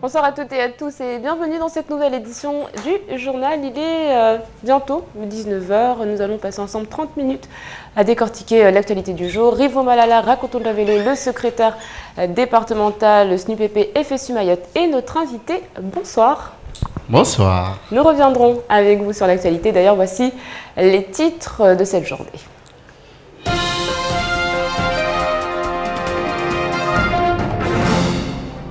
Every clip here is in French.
Bonsoir à toutes et à tous et bienvenue dans cette nouvelle édition du journal. Il est bientôt 19h. Nous allons passer ensemble 30 minutes à décortiquer l'actualité du jour. Rivo Malala, racontons le vélo, le secrétaire départemental SNUPP FSU Mayotte et notre invité. Bonsoir. Bonsoir. Nous reviendrons avec vous sur l'actualité. D'ailleurs, voici les titres de cette journée.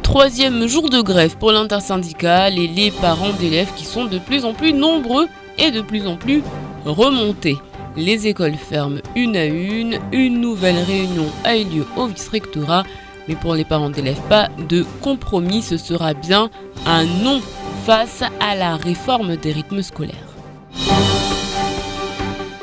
Troisième jour de grève pour l'intersyndicale et les parents d'élèves qui sont de plus en plus nombreux et de plus en plus remontés. Les écoles ferment une à une nouvelle réunion a eu lieu au vice-rectorat, mais pour les parents d'élèves, pas de compromis, ce sera bien un non face à la réforme des rythmes scolaires.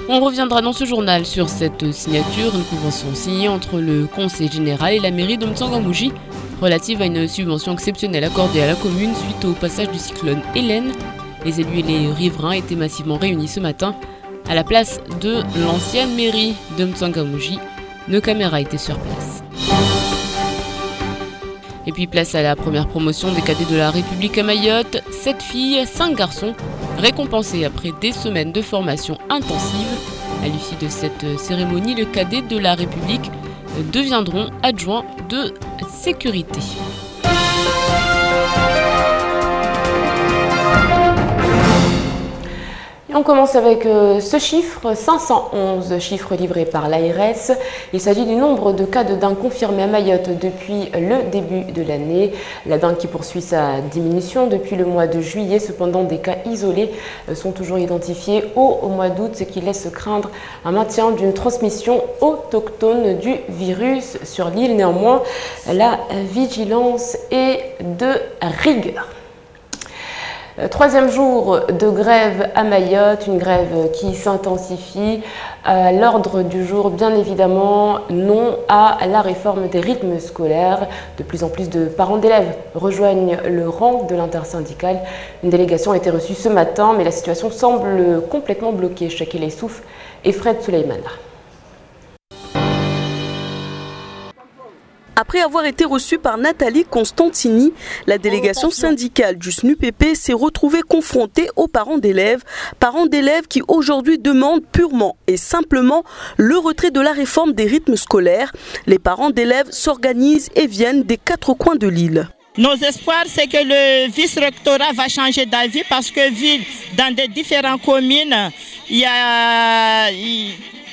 On reviendra dans ce journal sur cette signature, une convention signée entre le Conseil général et la mairie de Mtsangamouji relative à une subvention exceptionnelle accordée à la commune suite au passage du cyclone Hélène. Les élus et les riverains étaient massivement réunis ce matin à la place de l'ancienne mairie de Mtsangamouji. Nos caméras étaient sur place. Et puis place à la première promotion des cadets de la République à Mayotte. 7 filles, 5 garçons, récompensés après des semaines de formation intensive. À l'issue de cette cérémonie, les cadets de la République deviendront adjoints de sécurité. On commence avec ce chiffre, 511 chiffres livrés par l'ARS. Il s'agit du nombre de cas de dengue confirmés à Mayotte depuis le début de l'année. La dengue qui poursuit sa diminution depuis le mois de juillet. Cependant, des cas isolés sont toujours identifiés au mois d'août, ce qui laisse craindre un maintien d'une transmission autochtone du virus sur l'île. Néanmoins, la vigilance est de rigueur. Troisième jour de grève à Mayotte, une grève qui s'intensifie. L'ordre du jour, bien évidemment, non à la réforme des rythmes scolaires. De plus en plus de parents d'élèves rejoignent le rang de l'intersyndicale. Une délégation a été reçue ce matin, mais la situation semble complètement bloquée. Shakil Essouf et Fred Souleymana. Après avoir été reçue par Nathalie Constantini, la délégation syndicale du SNUPP s'est retrouvée confrontée aux parents d'élèves qui aujourd'hui demandent purement et simplement le retrait de la réforme des rythmes scolaires. Les parents d'élèves s'organisent et viennent des 4 coins de l'île. Nos espoirs, c'est que le vice-rectorat va changer d'avis parce que dans des différentes communes,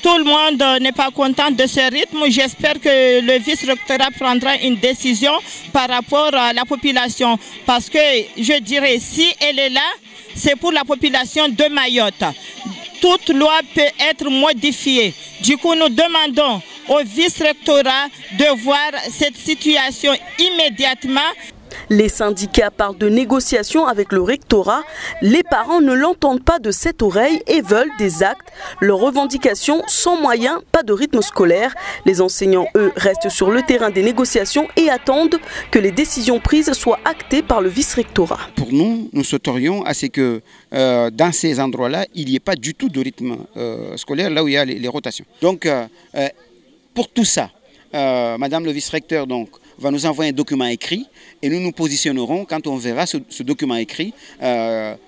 tout le monde n'est pas content de ce rythme. J'espère que le vice-rectorat prendra une décision par rapport à la population. Parce que je dirais, si elle est là, c'est pour la population de Mayotte. Toute loi peut être modifiée. Du coup, nous demandons au vice-rectorat de voir cette situation immédiatement. Les syndicats parlent de négociations avec le rectorat. Les parents ne l'entendent pas de cette oreille et veulent des actes. Leurs revendications, sans moyens, pas de rythme scolaire. Les enseignants, eux, restent sur le terrain des négociations et attendent que les décisions prises soient actées par le vice-rectorat. Pour nous, nous souhaiterions à ce que dans ces endroits-là, il n'y ait pas du tout de rythme scolaire, là où il y a les rotations. Donc, pour tout ça, Madame le vice-recteur va nous envoyer un document écrit et nous nous positionnerons quand on verra ce document écrit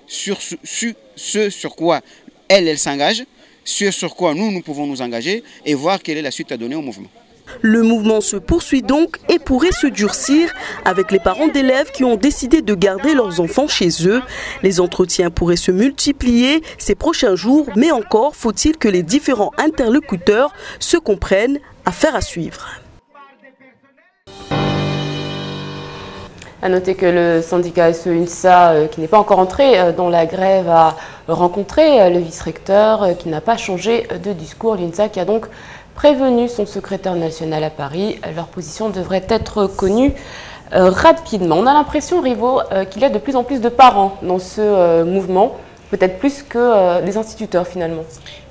sur ce sur quoi elle s'engage, sur quoi nous pouvons nous engager et voir quelle est la suite à donner au mouvement. Le mouvement se poursuit donc et pourrait se durcir avec les parents d'élèves qui ont décidé de garder leurs enfants chez eux. Les entretiens pourraient se multiplier ces prochains jours, mais encore faut-il que les différents interlocuteurs se comprennent. Affaire à suivre. À noter que le syndicat SE-UNSA, qui n'est pas encore entré dans la grève, a rencontré le vice-recteur qui n'a pas changé de discours. L'UNSA qui a donc prévenu son secrétaire national à Paris. Leur position devrait être connue rapidement. On a l'impression, Rivo, qu'il y a de plus en plus de parents dans ce mouvement, peut-être plus que des instituteurs finalement.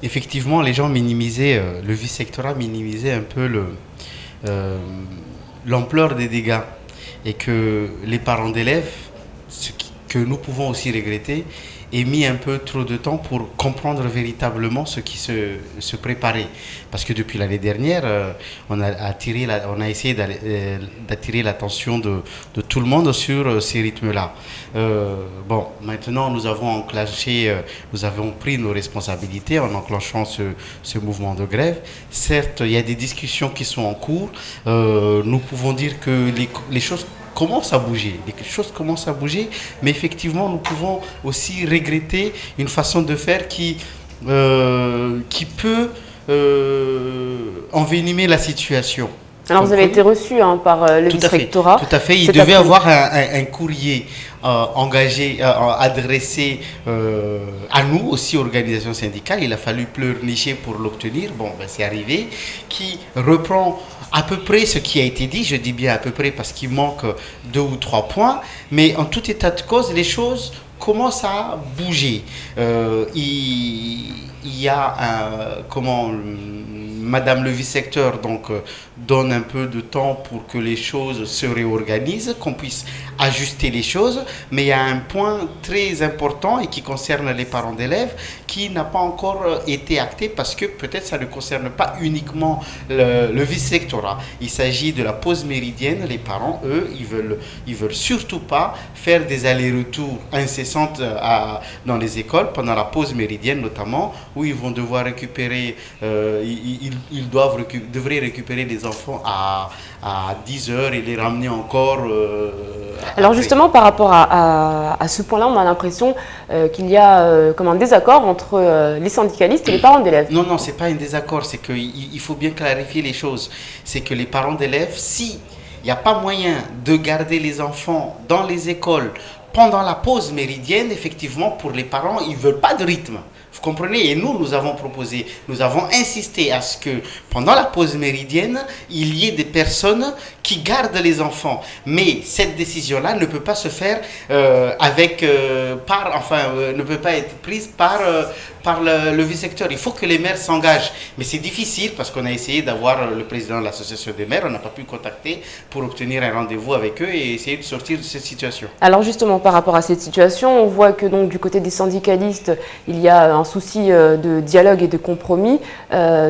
Effectivement, les gens minimisaient, le vice-rectorat minimisait un peu l'ampleur des dégâts. Et que les parents d'élèves, ce que nous pouvons aussi regretter, et mis un peu trop de temps pour comprendre véritablement ce qui se préparait. Parce que depuis l'année dernière, on a essayé d'attirer l'attention de tout le monde sur ces rythmes-là. Bon, maintenant nous avons pris nos responsabilités en enclenchant ce mouvement de grève. Certes, il y a des discussions qui sont en cours. Nous pouvons dire que les choses commencent à bouger. Les choses commencent à bouger, mais effectivement, nous pouvons aussi regretter une façon de faire qui peut envenimer la situation. Alors vous avez été reçu par le vice-rectorat. Tout à fait. Il devait avoir un courrier adressé à nous aussi, organisations syndicales. Il a fallu pleurnicher pour l'obtenir. Bon, ben, c'est arrivé. Qui reprend à peu près ce qui a été dit. Je dis bien à peu près parce qu'il manque 2 ou 3 points. Mais en tout état de cause, les choses commencent à bouger. Il y a Madame le vice-recteur donne un peu de temps pour que les choses se réorganisent, qu'on puisse ajuster les choses. Mais il y a un point très important et qui concerne les parents d'élèves qui n'a pas encore été acté parce que peut-être ça ne concerne pas uniquement le vice-rectorat. Il s'agit de la pause méridienne. Les parents, eux, ils veulent surtout pas faire des allers-retours incessantes dans les écoles pendant la pause méridienne notamment, où ils vont devoir récupérer, ils devraient récupérer les enfants à 10 heures et les ramener encore. Alors justement, par rapport à ce point-là, on a l'impression qu'il y a un désaccord entre les syndicalistes et les parents d'élèves. Non, ce n'est pas un désaccord, c'est qu'il faut bien clarifier les choses. C'est que les parents d'élèves, si il n'y a pas moyen de garder les enfants dans les écoles pendant la pause méridienne, effectivement, pour les parents, ils ne veulent pas de rythme. Vous comprenez? Et nous avons proposé, nous avons insisté à ce que pendant la pause méridienne, il y ait des personnes qui gardent les enfants. Mais cette décision-là ne peut pas se faire ne peut pas être prise par le vice-recteur. Il faut que les maires s'engagent. Mais c'est difficile parce qu'on a essayé d'avoir le président de l'association des maires, on n'a pas pu contacter pour obtenir un rendez-vous avec eux et essayer de sortir de cette situation. Alors justement, par rapport à cette situation, on voit que donc du côté des syndicalistes, il y a un souci de dialogue et de compromis.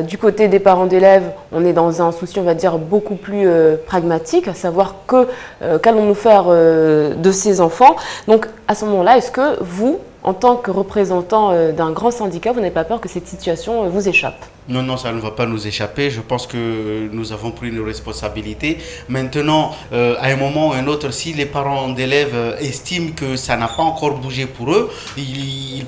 Du côté des parents d'élèves, on est dans un souci, on va dire, beaucoup plus pragmatique, à savoir qu'allons-nous faire de ces enfants. Donc à ce moment-là, est-ce que vous, en tant que représentant d'un grand syndicat, vous n'avez pas peur que cette situation vous échappe? Non, ça ne va pas nous échapper. Je pense que nous avons pris nos responsabilités. Maintenant, à un moment ou un autre, si les parents d'élèves estiment que ça n'a pas encore bougé pour eux, ils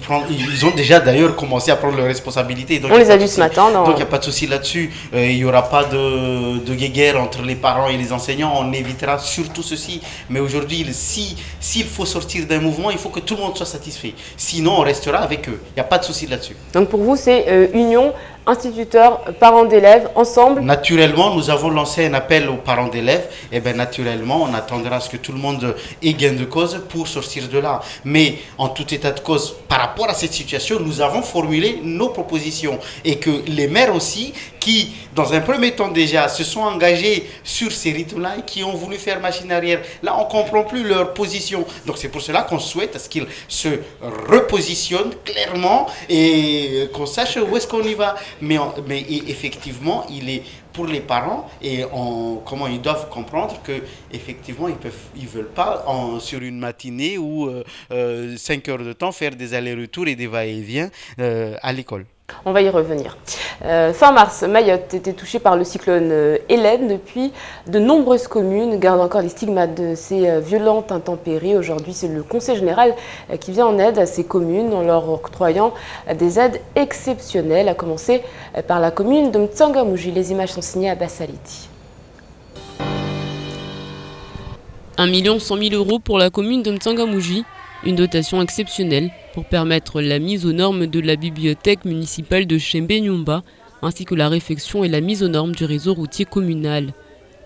ont déjà d'ailleurs commencé à prendre leurs responsabilités. Donc, on les a vus ce matin. Donc il n'y a pas de souci là-dessus. Il n'y aura pas de guéguerre entre les parents et les enseignants. On évitera surtout ceci. Mais aujourd'hui, s'il faut sortir d'un mouvement, il faut que tout le monde soit satisfait. Sinon, on restera avec eux. Il n'y a pas de souci là-dessus. Donc pour vous, c'est union instituteurs, parents d'élèves, ensemble? Naturellement, nous avons lancé un appel aux parents d'élèves. Et bien naturellement, on attendra à ce que tout le monde ait gain de cause pour sortir de là. Mais en tout état de cause, par rapport à cette situation, nous avons formulé nos propositions. Et que les maires aussi, qui, dans un premier temps déjà, se sont engagés sur ces rythmes-là et qui ont voulu faire machine arrière. Là, on ne comprend plus leur position. Donc c'est pour cela qu'on souhaite à ce qu'ils se repositionnent clairement et qu'on sache où est-ce qu'on y va. Mais effectivement, il est pour les parents et comment ils doivent comprendre que effectivement ils veulent pas sur une matinée ou 5 heures de temps faire des allers-retours et des va-et-vient à l'école. On va y revenir. Fin mars, Mayotte était touchée par le cyclone Hélène. Depuis, de nombreuses communes gardent encore les stigmates de ces violentes intempéries. Aujourd'hui, c'est le Conseil général qui vient en aide à ces communes en leur octroyant des aides exceptionnelles, à commencer par la commune de Mtsangamouji. Les images sont signées à Bassaliti. 1 100 000 € pour la commune de Mtsangamouji. Une dotation exceptionnelle pour permettre la mise aux normes de la bibliothèque municipale de Chembe-Nyumba, ainsi que la réfection et la mise aux normes du réseau routier communal.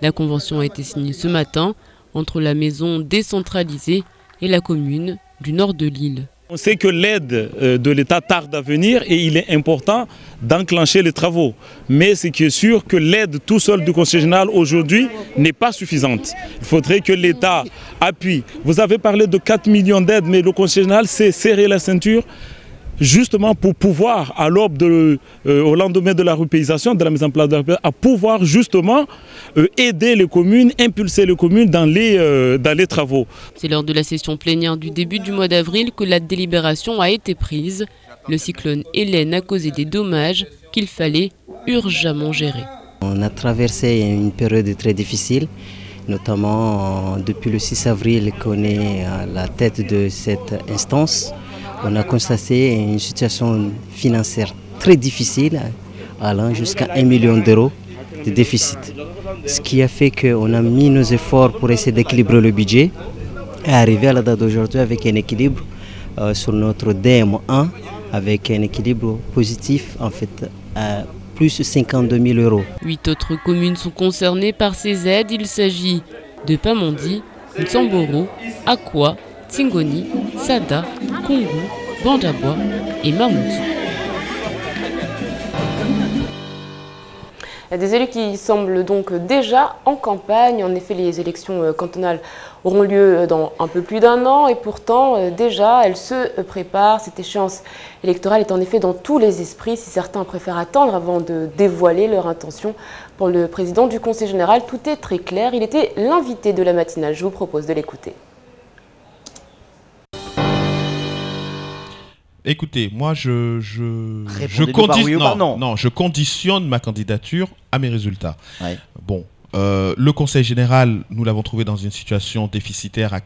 La convention a été signée ce matin entre la maison décentralisée et la commune du nord de l'île. On sait que l'aide de l'État tarde à venir et il est important d'enclencher les travaux. Mais ce qui est sûr que l'aide tout seul du Conseil général aujourd'hui n'est pas suffisante. Il faudrait que l'État appuie. Vous avez parlé de 4 millions d'aides, mais le Conseil général s'est serré la ceinture justement pour pouvoir, à l'aube au lendemain de la repaysation, de la mise en place de la repaysation, à pouvoir justement aider les communes, impulser les communes dans les travaux. C'est lors de la session plénière du début du mois d'avril que la délibération a été prise. Le cyclone Hélène a causé des dommages qu'il fallait urgemment gérer. On a traversé une période très difficile, notamment depuis le 6 avril qu'on est à la tête de cette instance. On a constaté une situation financière très difficile, allant jusqu'à 1 million d'euros de déficit. Ce qui a fait qu'on a mis nos efforts pour essayer d'équilibrer le budget et arriver à la date d'aujourd'hui avec un équilibre sur notre DM1, avec un équilibre positif en fait à plus 52 000 euros. 8 autres communes sont concernées par ces aides. Il s'agit de Pamandi, Nsamboro, Akwa, Tsingoni, Sada, Kungu, Bandabwa et Mamoudzou. Des élus qui semblent donc déjà en campagne. En effet, les élections cantonales auront lieu dans un peu plus d'1 an et pourtant déjà elles se préparent. Cette échéance électorale est en effet dans tous les esprits. Si certains préfèrent attendre avant de dévoiler leur intention, pour le président du Conseil général, tout est très clair. Il était l'invité de la matinale. Je vous propose de l'écouter. Écoutez, moi je conditionne ma candidature à mes résultats. Ouais. Bon, le Conseil général, nous l'avons trouvé dans une situation déficitaire à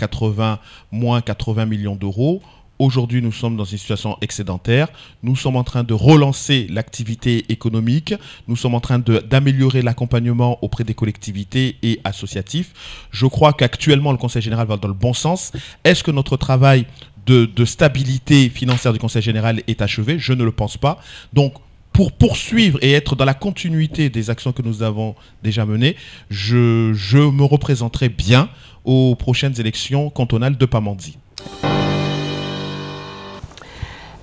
moins 80 millions d'euros. Aujourd'hui, nous sommes dans une situation excédentaire. Nous sommes en train de relancer l'activité économique. Nous sommes en train d'améliorer l'accompagnement auprès des collectivités et associatifs. Je crois qu'actuellement, le Conseil général va dans le bon sens. Est-ce que notre travail de stabilité financière du Conseil général est achevé? Je ne le pense pas. Donc, pour poursuivre et être dans la continuité des actions que nous avons déjà menées, je me représenterai bien aux prochaines élections cantonales de Pamandi.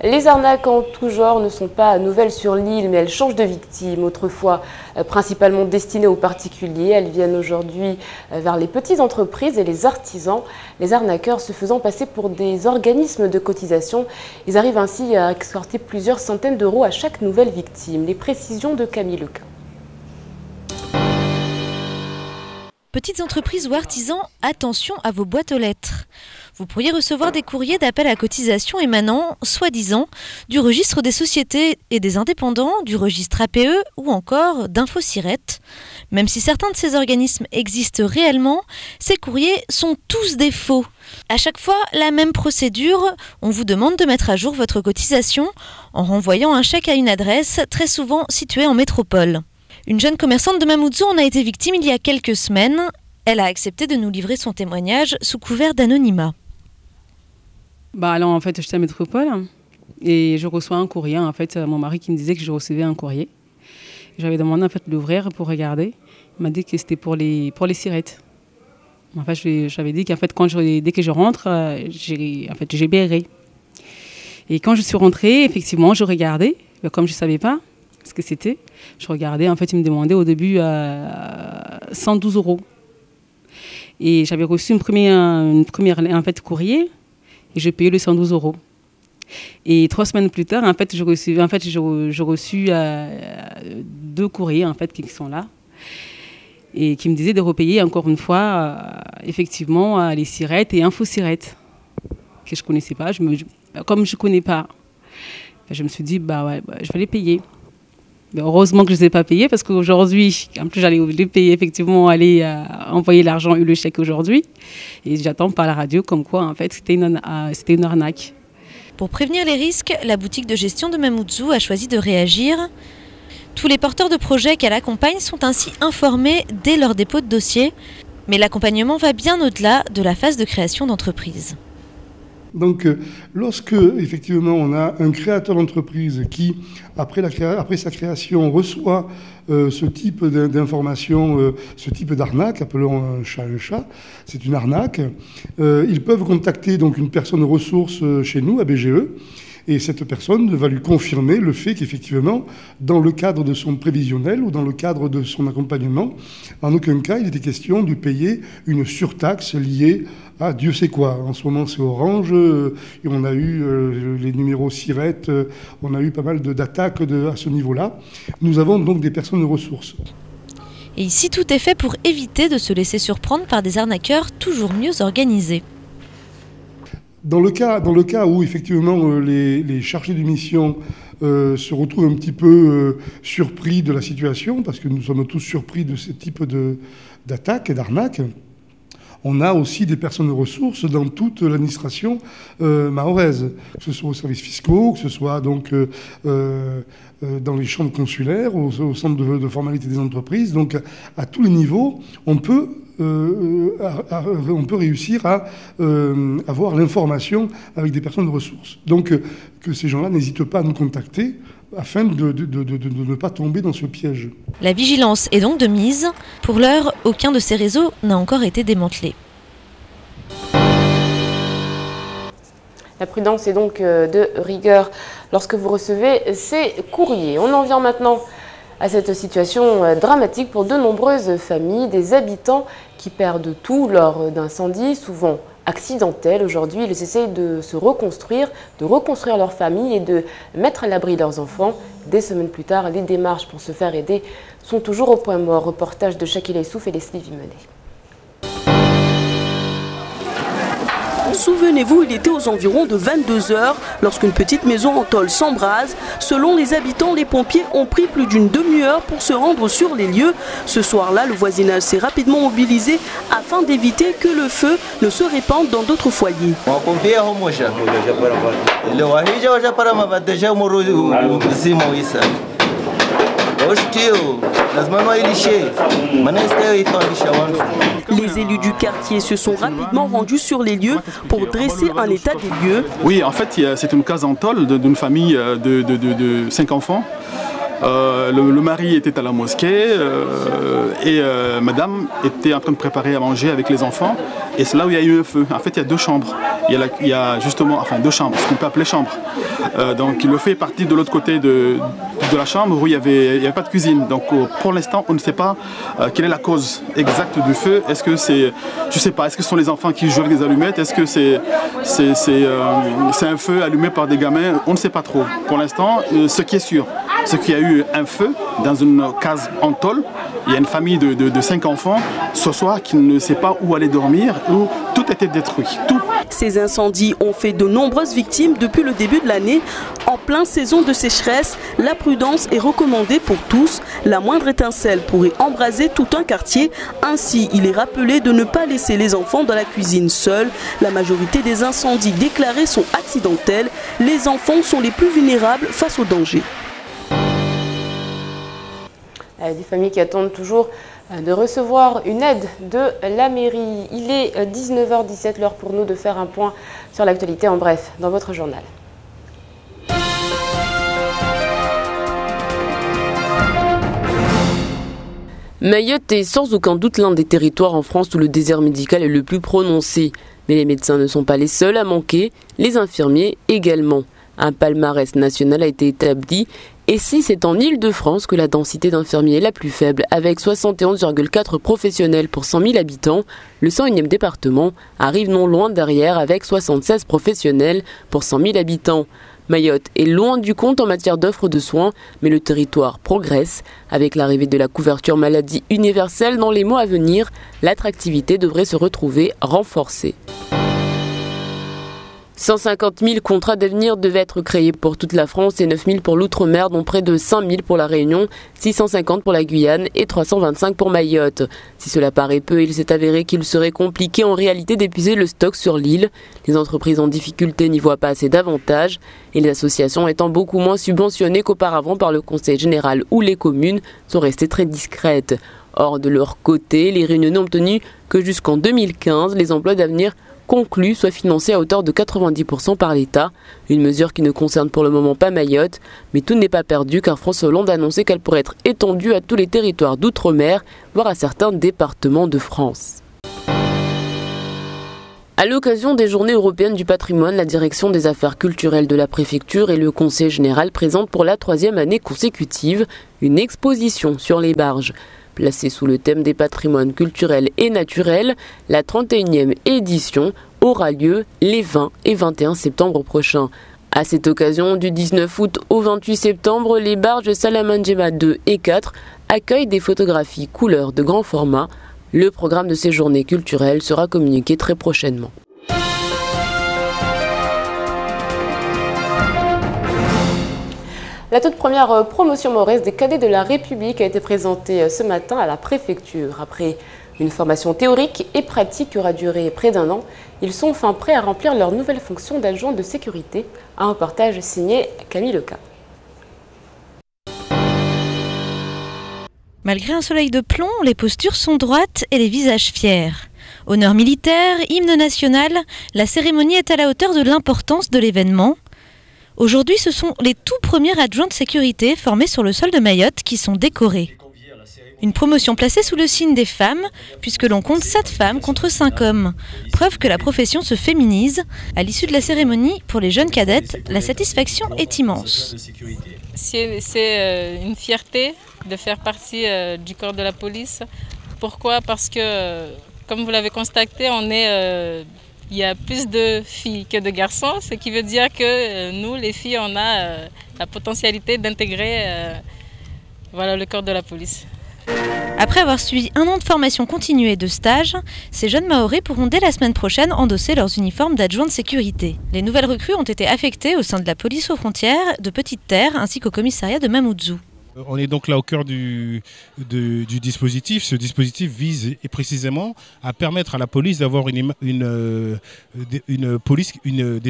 Les arnaques en tout genre ne sont pas nouvelles sur l'île, mais elles changent de victimes. Autrefois principalement destinées aux particuliers, elles viennent aujourd'hui vers les petites entreprises et les artisans. Les arnaqueurs se faisant passer pour des organismes de cotisation, ils arrivent ainsi à extorquer plusieurs centaines d'euros à chaque nouvelle victime. Les précisions de Camille Lequin. Petites entreprises ou artisans, attention à vos boîtes aux lettres. Vous pourriez recevoir des courriers d'appel à cotisation émanant, soi-disant, du registre des sociétés et des indépendants, du registre APE ou encore d'InfoSiret. Même si certains de ces organismes existent réellement, ces courriers sont tous des faux. À chaque fois, la même procédure, on vous demande de mettre à jour votre cotisation en renvoyant un chèque à une adresse, très souvent située en métropole. Une jeune commerçante de Mamoudzou en a été victime il y a quelques semaines. Elle a accepté de nous livrer son témoignage sous couvert d'anonymat. Alors en fait, j'étais à Métropole et je reçois un courrier. En fait, mon mari qui me disait que je recevais un courrier. J'avais demandé en fait de l'ouvrir pour regarder. Il m'a dit que c'était pour les sirettes. En fait, j'avais dit qu'en fait dès que je rentre, j'ai béret. Et quand je suis rentrée, effectivement, je regardais, comme je savais pas ce que c'était. Je regardais, en fait, il me demandait au début 112 euros. Et j'avais reçu une première en fait, courrier et je payais le 112 euros. Et 3 semaines plus tard, en fait, j'ai reçu 2 courriers en fait, qui sont là et qui me disaient de repayer encore une fois, effectivement, les sirettes et InfoSiret, que je ne connaissais pas. Comme je ne connais pas, je me suis dit, je vais les payer. Mais heureusement que je ne les ai pas payés parce qu'aujourd'hui, en plus, j'allais les payer, effectivement, aller envoyer l'argent et le chèque aujourd'hui. Et j'attends par la radio comme quoi, en fait, c'était une arnaque. Pour prévenir les risques, la boutique de gestion de Mamoudzou a choisi de réagir. Tous les porteurs de projets qu'elle accompagne sont ainsi informés dès leur dépôt de dossier. Mais l'accompagnement va bien au-delà de la phase de création d'entreprise. Donc, lorsque, effectivement, on a un créateur d'entreprise qui, après sa création, reçoit ce type d'information, ce type d'arnaque, appelons un chat, c'est une arnaque, ils peuvent contacter donc une personne ressource chez nous, à BGE, et cette personne va lui confirmer le fait qu'effectivement, dans le cadre de son prévisionnel ou dans le cadre de son accompagnement, en aucun cas il était question de payer une surtaxe liée à Dieu sait quoi. En ce moment, c'est Orange, et on a eu les numéros SIRET, on a eu pas mal d'attaques à ce niveau-là. Nous avons donc des personnes de ressources. Et ici, tout est fait pour éviter de se laisser surprendre par des arnaqueurs toujours mieux organisés. Dans le cas où effectivement les chargés de mission se retrouvent un petit peu surpris de la situation, parce que nous sommes tous surpris de ce type d'attaques et d'arnaques, on a aussi des personnes de ressources dans toute l'administration mahoraise, que ce soit aux services fiscaux, que ce soit donc dans les chambres consulaires, au centre de formalité des entreprises. Donc à tous les niveaux, on peut réussir à avoir l'information avec des personnes de ressources. Donc que ces gens-là n'hésitent pas à nous contacter afin de ne pas tomber dans ce piège. La vigilance est donc de mise. Pour l'heure, aucun de ces réseaux n'a encore été démantelé. La prudence est donc de rigueur lorsque vous recevez ces courriers. On en vient maintenant à cette situation dramatique pour de nombreuses familles, des habitants qui perdent tout lors d'incendies, souvent accidentels. Aujourd'hui, ils essayent de se reconstruire, de reconstruire leur famille et de mettre à l'abri leurs enfants. Des semaines plus tard, les démarches pour se faire aider sont toujours au point mort. Reportage de Shakil Essouf et Leslie Vimenet. Souvenez-vous, il était aux environs de 22h lorsqu'une petite maison en tôle s'embrase. Selon les habitants, les pompiers ont pris plus d'une demi-heure pour se rendre sur les lieux. Ce soir-là, le voisinage s'est rapidement mobilisé afin d'éviter que le feu ne se répande dans d'autres foyers. Les élus du quartier se sont rapidement rendus sur les lieux pour dresser un état des lieux. Oui, en fait, c'est une case en tôle d'une famille de 5 enfants. Le mari était à la mosquée et madame était en train de préparer à manger avec les enfants. Et c'est là où il y a eu un feu. En fait, il y a 2 chambres. Il y a justement, enfin 2 chambres, ce qu'on peut appeler chambres. Donc le feu est parti de l'autre côté de la chambre où il n'y avait pas de cuisine. Donc pour l'instant, on ne sait pas quelle est la cause exacte du feu. Est-ce que c'est, je sais pas, est-ce que ce sont les enfants qui jouent avec des allumettes? Est-ce que c'est un feu allumé par des gamins? On ne sait pas trop. Pour l'instant, ce qui est sûr, c'est qu'il y a eu un feu dans une case en tôle. Il y a une famille de 5 enfants ce soir qui ne sait pas où aller dormir, où tout a été détruit. Tout. Ces incendies ont fait de nombreuses victimes depuis le début de l'année. En pleine saison de sécheresse, la prudence est recommandée pour tous. La moindre étincelle pourrait embraser tout un quartier. Ainsi, il est rappelé de ne pas laisser les enfants dans la cuisine seuls. La majorité des incendies déclarés sont accidentels. Les enfants sont les plus vulnérables face au danger. Des familles qui attendent toujours de recevoir une aide de la mairie. Il est 19h17, l'heure pour nous de faire un point sur l'actualité en bref dans votre journal. Mayotte est sans aucun doute l'un des territoires en France où le désert médical est le plus prononcé. Mais les médecins ne sont pas les seuls à manquer, les infirmiers également. Un palmarès national a été établi. Et si c'est en Île-de-France que la densité d'infirmiers est la plus faible, avec 71,4 professionnels pour 100 000 habitants, le 101e département arrive non loin derrière avec 76 professionnels pour 100 000 habitants. Mayotte est loin du compte en matière d'offres de soins, mais le territoire progresse. Avec l'arrivée de la couverture maladie universelle dans les mois à venir, l'attractivité devrait se retrouver renforcée. 150 000 contrats d'avenir devaient être créés pour toute la France et 9 000 pour l'outre-mer, dont près de 5 000 pour la Réunion, 650 pour la Guyane et 325 pour Mayotte. Si cela paraît peu, il s'est avéré qu'il serait compliqué en réalité d'épuiser le stock sur l'île. Les entreprises en difficulté n'y voient pas assez d'avantages et les associations étant beaucoup moins subventionnées qu'auparavant par le Conseil général ou les communes sont restées très discrètes. Or, de leur côté, les Réunionnais ont obtenu que jusqu'en 2015, les emplois d'avenir conclu soit financé à hauteur de 90% par l'État. Une mesure qui ne concerne pour le moment pas Mayotte, mais tout n'est pas perdu car François Hollande a annoncé qu'elle pourrait être étendue à tous les territoires d'outre-mer, voire à certains départements de France. À l'occasion des Journées européennes du patrimoine, la direction des affaires culturelles de la préfecture et le conseil général présentent pour la 3e année consécutive une exposition sur les barges. Placée sous le thème des patrimoines culturels et naturels, la 31e édition aura lieu les 20 et 21 septembre prochains. À cette occasion, du 19 août au 28 septembre, les barges Salamandjema 2 et 4 accueillent des photographies couleurs de grand format. Le programme de ces journées culturelles sera communiqué très prochainement. La toute première promotion mahoraise des cadets de la République a été présentée ce matin à la préfecture. Après une formation théorique et pratique qui aura duré près d'1 an, ils sont enfin prêts à remplir leur nouvelle fonction d'adjoint de sécurité. Un reportage signé Camille Leca. Malgré un soleil de plomb, les postures sont droites et les visages fiers. Honneur militaire, hymne national, la cérémonie est à la hauteur de l'importance de l'événement. Aujourd'hui, ce sont les tout premiers adjoints de sécurité formés sur le sol de Mayotte qui sont décorés. Une promotion placée sous le signe des femmes, puisque l'on compte 7 femmes contre 5 hommes. Preuve que la profession se féminise. À l'issue de la cérémonie, pour les jeunes cadettes, la satisfaction est immense. C'est une fierté de faire partie du corps de la police. Pourquoi? Parce que, comme vous l'avez constaté, il y a plus de filles que de garçons, ce qui veut dire que nous, les filles, on a la potentialité d'intégrer le corps de la police. Après avoir suivi 1 an de formation continue et de stage, ces jeunes Mahorais pourront dès la semaine prochaine endosser leurs uniformes d'adjoints de sécurité. Les nouvelles recrues ont été affectées au sein de la police aux frontières de Petite Terre ainsi qu'au commissariat de Mamoudzou. On est donc là au cœur du dispositif. Ce dispositif vise précisément à permettre à la police d'avoir des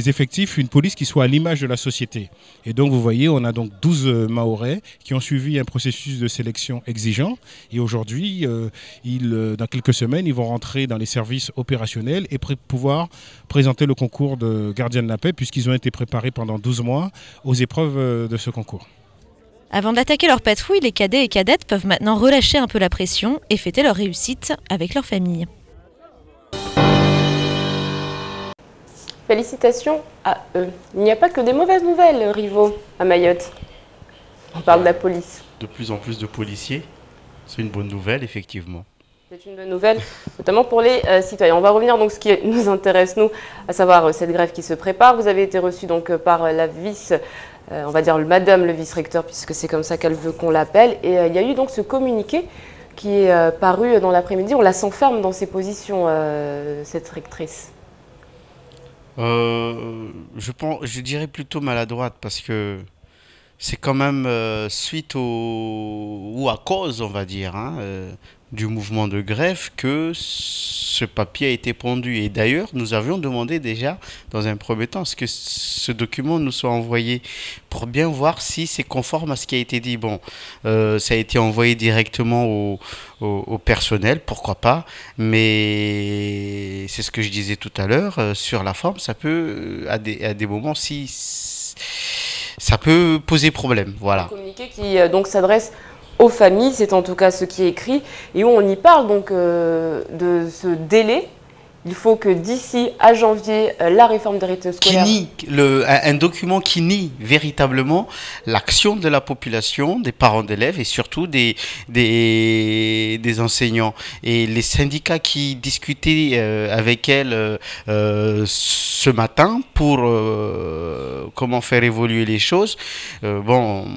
effectifs, une police qui soit à l'image de la société. Et donc vous voyez, on a donc 12 Mahorais qui ont suivi un processus de sélection exigeant. Et aujourd'hui, dans quelques semaines, ils vont rentrer dans les services opérationnels et pouvoir présenter le concours de gardien de la paix puisqu'ils ont été préparés pendant 12 mois aux épreuves de ce concours. Avant d'attaquer leur patrouille, les cadets et cadettes peuvent maintenant relâcher un peu la pression et fêter leur réussite avec leur famille. Félicitations à eux. Il n'y a pas que des mauvaises nouvelles, Rivo, à Mayotte. On parle de la police. De plus en plus de policiers, c'est une bonne nouvelle, effectivement. C'est une bonne nouvelle, notamment pour les citoyens. On va revenir donc à ce qui nous intéresse, nous, à savoir cette grève qui se prépare. Vous avez été reçu donc par la vice, on va dire madame le vice-recteur, puisque c'est comme ça qu'elle veut qu'on l'appelle. Et il y a eu donc ce communiqué qui est paru dans l'après-midi. On la sent ferme dans ses positions, cette rectrice. Je dirais plutôt maladroite, parce que c'est quand même suite ou à cause, on va dire, du mouvement de grève que ce papier a été pondu. Et d'ailleurs, nous avions demandé déjà, dans un premier temps, que ce document nous soit envoyé pour bien voir si c'est conforme à ce qui a été dit. Bon, ça a été envoyé directement au personnel, pourquoi pas, mais c'est ce que je disais tout à l'heure, sur la forme, ça peut, à des moments, ça peut poser problème. Voilà. Un communiqué qui donc s'adresse aux familles, c'est en tout cas ce qui est écrit, et où on y parle donc de ce délai. Il faut que d'ici à janvier, la réforme des rythmes scolaires... Un document qui nie véritablement l'action de la population, des parents d'élèves et surtout des enseignants. Et les syndicats qui discutaient avec elle ce matin pour comment faire évoluer les choses, bon,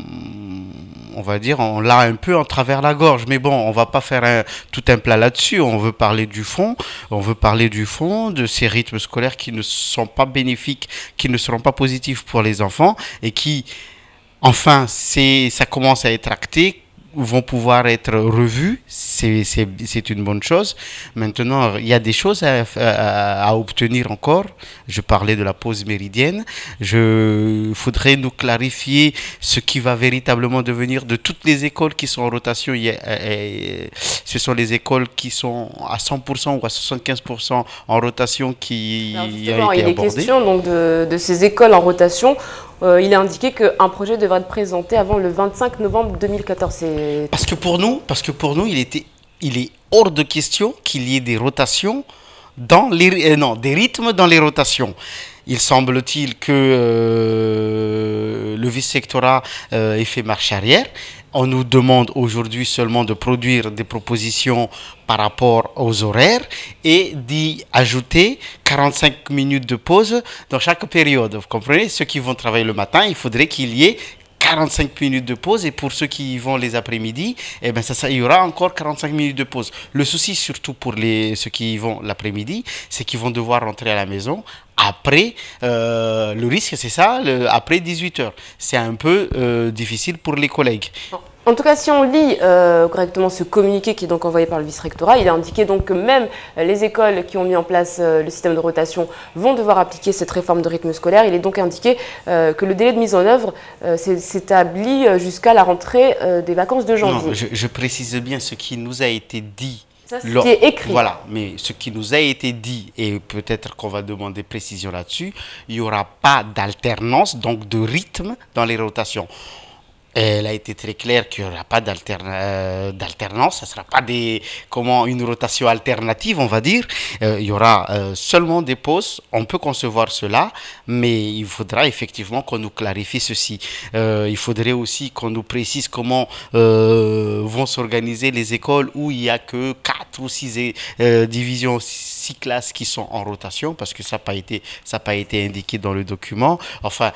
on va dire, on l'a un peu en travers la gorge. Mais bon, on va pas faire tout un plat là-dessus. On veut parler du fond, de ces rythmes scolaires qui ne sont pas bénéfiques, qui ne seront pas positifs pour les enfants et qui, enfin, ça commence à être acté vont pouvoir être revus, c'est une bonne chose. Maintenant, il y a des choses à obtenir encore. Je parlais de la pause méridienne. Il faudrait nous clarifier ce qui va véritablement devenir de toutes les écoles qui sont en rotation. Ce sont les écoles qui sont à 100% ou à 75% en rotation qui a été abordées. Il est question donc, de ces écoles en rotation. Il est indiqué qu'un projet devrait être présenté avant le 25 novembre 2014. Parce que pour nous, il est hors de question qu'il y ait des rotations des rythmes dans les rotations. Il semble-t-il que le vice-rectorat ait fait marche arrière. On nous demande aujourd'hui seulement de produire des propositions par rapport aux horaires et d'y ajouter 45 minutes de pause dans chaque période. Vous comprenez? Ceux qui vont travailler le matin, il faudrait qu'il y ait 45 minutes de pause, et pour ceux qui y vont les après-midi, eh ben il y aura encore 45 minutes de pause. Le souci, surtout pour ceux qui y vont l'après-midi, c'est qu'ils vont devoir rentrer à la maison après, le risque c'est ça, après 18h. C'est un peu difficile pour les collègues. En tout cas, si on lit correctement ce communiqué qui est donc envoyé par le vice-rectorat, il est indiqué donc que même les écoles qui ont mis en place le système de rotation vont devoir appliquer cette réforme de rythme scolaire. Il est donc indiqué que le délai de mise en œuvre s'établit jusqu'à la rentrée des vacances de janvier. Non, je précise bien ce qui nous a été dit. Ça, c'est ce qui est écrit. Voilà, mais ce qui nous a été dit, et peut-être qu'on va demander précision là-dessus, il n'y aura pas d'alternance, donc de rythme dans les rotations. Elle a été très claire qu'il n'y aura pas d'alternance, ça ne sera pas une rotation alternative, on va dire. Il y aura seulement des pauses, on peut concevoir cela, mais il faudra effectivement qu'on nous clarifie ceci. Il faudrait aussi qu'on nous précise comment vont s'organiser les écoles où il n'y a que 4 ou 6 divisions, 6 classes qui sont en rotation, parce que ça n'a pas été indiqué dans le document. Enfin,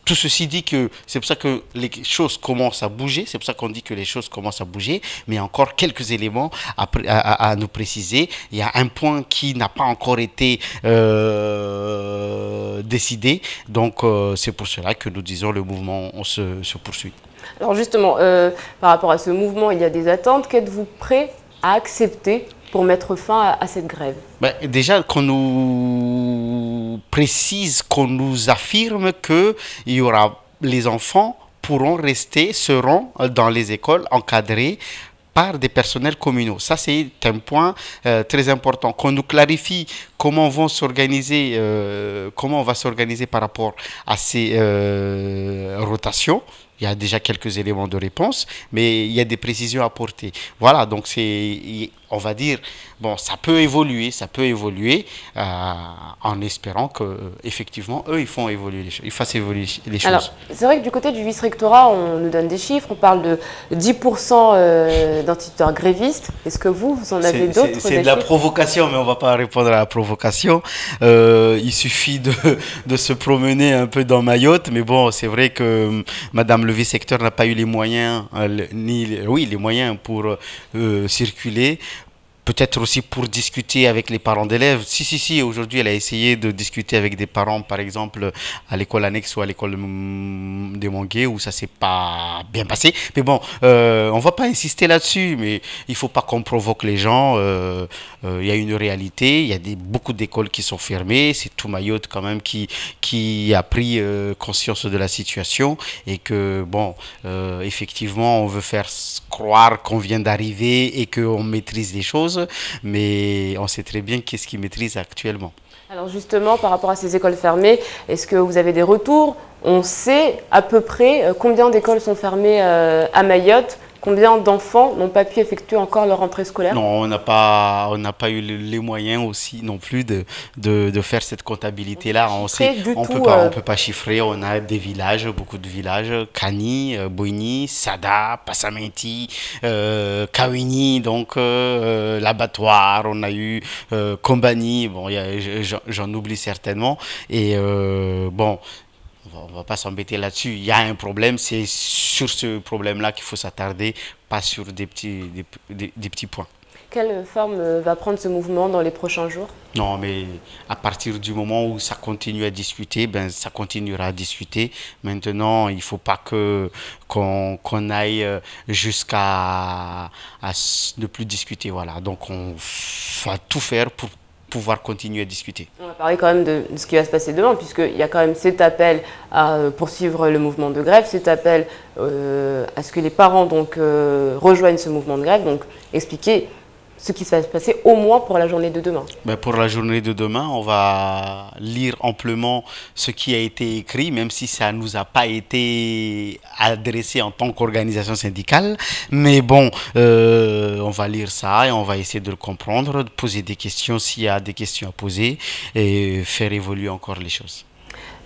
tout ceci dit que c'est pour ça que les choses commencent à bouger, c'est pour ça qu'on dit que les choses commencent à bouger, mais il y a encore quelques éléments à nous préciser. Il y a un point qui n'a pas encore été décidé, donc c'est pour cela que nous disons le mouvement se poursuit. Alors justement, par rapport à ce mouvement, il y a des attentes. Qu'êtes-vous prêt à accepter pour mettre fin à cette grève? Déjà, qu'on nous précise, qu'on nous affirme que les enfants seront dans les écoles encadrés par des personnels communaux. Ça, c'est un point très important. Qu'on nous clarifie comment on va s'organiser par rapport à ces rotations. Il y a déjà quelques éléments de réponse, mais il y a des précisions à apporter. Voilà, donc on va dire, bon, ça peut évoluer en espérant qu'effectivement, eux, ils fassent évoluer les choses. Alors, c'est vrai que du côté du vice-rectorat, on nous donne des chiffres, on parle de 10% d'instituteurs grévistes. Est-ce que vous en avez d'autres? C'est de la provocation, mais on ne va pas répondre à la provocation. Il suffit de se promener un peu dans Mayotte, mais bon, c'est vrai que Madame le vice-recteur n'a pas eu les moyens, les moyens pour circuler. Peut-être aussi pour discuter avec les parents d'élèves. Si, aujourd'hui, elle a essayé de discuter avec des parents, par exemple, à l'école annexe ou à l'école des Manguiers, où ça ne s'est pas bien passé. Mais bon, on ne va pas insister là-dessus, mais il ne faut pas qu'on provoque les gens. Il y a une réalité, il y a beaucoup d'écoles qui sont fermées. C'est tout Mayotte, quand même, qui a pris conscience de la situation. Et que, bon, effectivement, on veut faire croire qu'on vient d'arriver et qu'on maîtrise les choses, mais on sait très bien qu'est-ce qu'ils maîtrisent actuellement. Alors justement, par rapport à ces écoles fermées, est-ce que vous avez des retours? On sait à peu près combien d'écoles sont fermées à Mayotte? Combien d'enfants n'ont pas pu effectuer encore leur rentrée scolaire? Non, on n'a pas eu les moyens aussi non plus de faire cette comptabilité-là. On peut pas chiffrer. On a des villages, beaucoup de villages, Kani, Boigny, Sada, Passamenti, Kawini, donc l'abattoir. On a eu Kombani. Bon, j'en oublie certainement. Et bon. On ne va pas s'embêter là-dessus. Il y a un problème, c'est sur ce problème-là qu'il faut s'attarder, pas sur des petits points. Quelle forme va prendre ce mouvement dans les prochains jours? Non, mais à partir du moment où ça continue à discuter, ben ça continuera à discuter. Maintenant, il ne faut pas qu'on aille jusqu'à ne plus discuter. Voilà. Donc, on va tout faire pour pouvoir continuer à discuter. On va parler quand même de ce qui va se passer demain, puisqu'il y a quand même cet appel à poursuivre le mouvement de grève, cet appel à ce que les parents donc, rejoignent ce mouvement de grève, donc expliquer ce qui va se passer au moins pour la journée de demain. Ben pour la journée de demain, on va lire amplement ce qui a été écrit, même si ça ne nous a pas été adressé en tant qu'organisation syndicale. Mais bon, on va lire ça et on va essayer de le comprendre, de poser des questions s'il y a des questions à poser et faire évoluer encore les choses.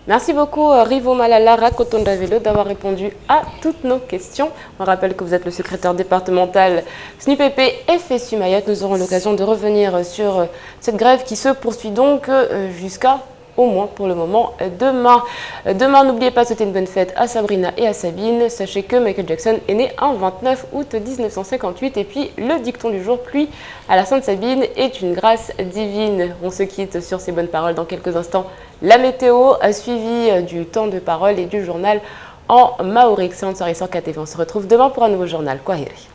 Merci beaucoup Rivo Malala Rakotondavelo d'avoir répondu à toutes nos questions. On rappelle que vous êtes le secrétaire départemental SNUPP FSU Mayotte. Nous aurons l'occasion de revenir sur cette grève qui se poursuit donc jusqu'à au moins pour le moment demain. Demain, n'oubliez pas de souhaiter une bonne fête à Sabrina et à Sabine. Sachez que Michael Jackson est né un 29 août 1958 et puis le dicton du jour, pluie à la Sainte Sabine est une grâce divine. On se quitte sur ces bonnes paroles dans quelques instants. La météo a suivi du temps de parole et du journal en maori. Excellente soirée sur KTV. On se retrouve demain pour un nouveau journal. Kwaheri.